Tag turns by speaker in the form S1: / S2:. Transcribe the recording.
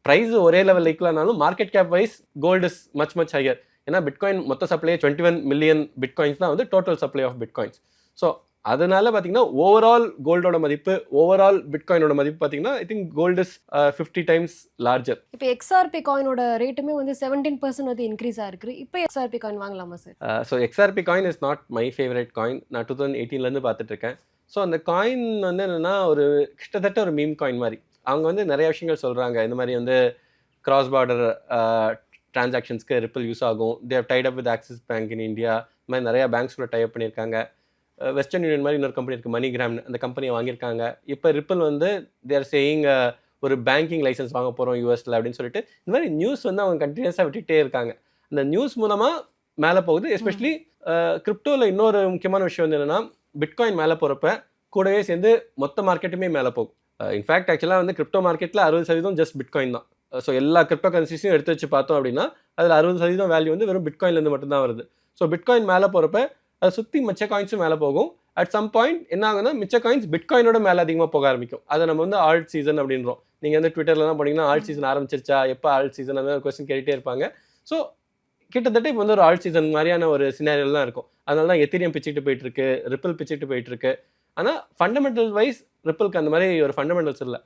S1: Price ஒரே level ஈக்குவலானாலும் market cap wise gold is much higher. ஏன்னா பிட்காயின் மொத்த சப்ளை 21 மில்லியன் பிட்காயின்ஸ் தான் வந்து total supply of bitcoins. So அதனால பார்த்தீங்கன்னா ஓவரால் கோல்டோட மதிப்பு, ஓவரால் பிட்காயினோட மதிப்பு பார்த்தீங்கன்னா I think gold is 50 times larger.
S2: இப்போ XRP காயினோட ரேட்டுமே வந்து 17% வந்து இன்க்ரீஸ் ஆயிருக்கு. இப்போ XRP காயின் வாங்கலாமா sir?
S1: So XRP coin is not my favourite coin. நான் 2018 பார்த்துட்டு இருக்கேன். ஸோ அந்த காயின் வந்து என்னன்னா ஒரு கிட்டத்தட்ட ஒரு மீம் காயின் மாதிரி. அவங்க வந்து நிறைய விஷயங்கள் சொல்கிறாங்க. இந்த மாதிரி வந்து கிராஸ் பார்டர் டிரான்சாக்ஷன்ஸ்க்கு ரிப்பிள் யூஸ் ஆகும். They've tied up with Axis Bank in India. இந்த மாதிரி நிறையா பேங்க்ஸ் கூட டைப் பண்ணியிருக்காங்க. வெஸ்டர்ன் யூனியன் மாதிரி இன்னொரு கம்பெனி இருக்குது, மணிகிராம், அந்த கம்பெனியை வாங்கியிருக்காங்க. இப்போ ரிப்பிள் வந்து தேர் சேயிங் ஒரு பேங்கிங் லைசன்ஸ் வாங்க போகிறோம் யூஎஸில் அப்படின்னு சொல்லிட்டு இந்த மாதிரி நியூஸ் வந்து அவங்க கண்டினியூஸாக விட்டுகிட்டே இருக்காங்க. அந்த நியூஸ் மூலமாக மேலே போகுது. எஸ்பெஷலி கிரிப்டோவில் இன்னொரு முக்கியமான விஷயம் வந்து என்னென்னா பிட்காயின் மேலே போகிறப்ப கூடவே சேர்ந்து மொத்த மார்க்கெட்டுமே மேலே போகும். இன்ஃபேக்ட் ஆக்சுவலாக வந்து கிரிப்டோ மார்க்கெட்டில் 60% ஜஸ்ட் பிட்காயின் தான். ஸோ எல்லா கிரிப்டோ கரன்சிஸையும் எடுத்து வச்சு பார்த்தோம் அப்படின்னா அதில் 60% வேல்யூ வந்து வெறும் பிட்காயின்லேருந்து மட்டும்தான் வருது. ஸோ பிட்காயின் மேலே போகிறப்ப அதை சுற்றி மிச்ச காயின்ஸும் மேலே போகும். அட் சம் பாயிண்ட் என்ன ஆகுதுன்னா மிச்ச காயின்ஸ் பிட்காயினோட மேலே அதிகமாக போக ஆரம்பிக்கும். அதை நம்ம வந்து ஆல்ட் சீசன் அப்படின்றோம். நீங்கள் வந்து ட்விட்டர்லாம் போனீங்கன்னா ஆல்ட் சீசன் ஆரம்பிச்சிருச்சா, எப்போ ஆல்ட் சீசன், அந்த கொஸ்டின் கேட்டுகிட்டே இருப்பாங்க. ஸோ கிட்டத்தட்ட இப்போ வந்து ஒரு ஆல்ட் சீசன் மாதிரியான ஒரு சினாரியல் தான் இருக்கும். அதனால தான் எத்தீரியம் பிச்சுட்டு போயிட்டு இருக்கு, ரிப்பிள் பிச்சுட்டு போயிட்டு இருக்கு. ஆனால் ஃபண்டமெண்டல் வைஸ் ரிப்பிளுக்கு அந்த மாதிரி ஒரு ஃபண்டமெண்டல்ஸ் இல்லை.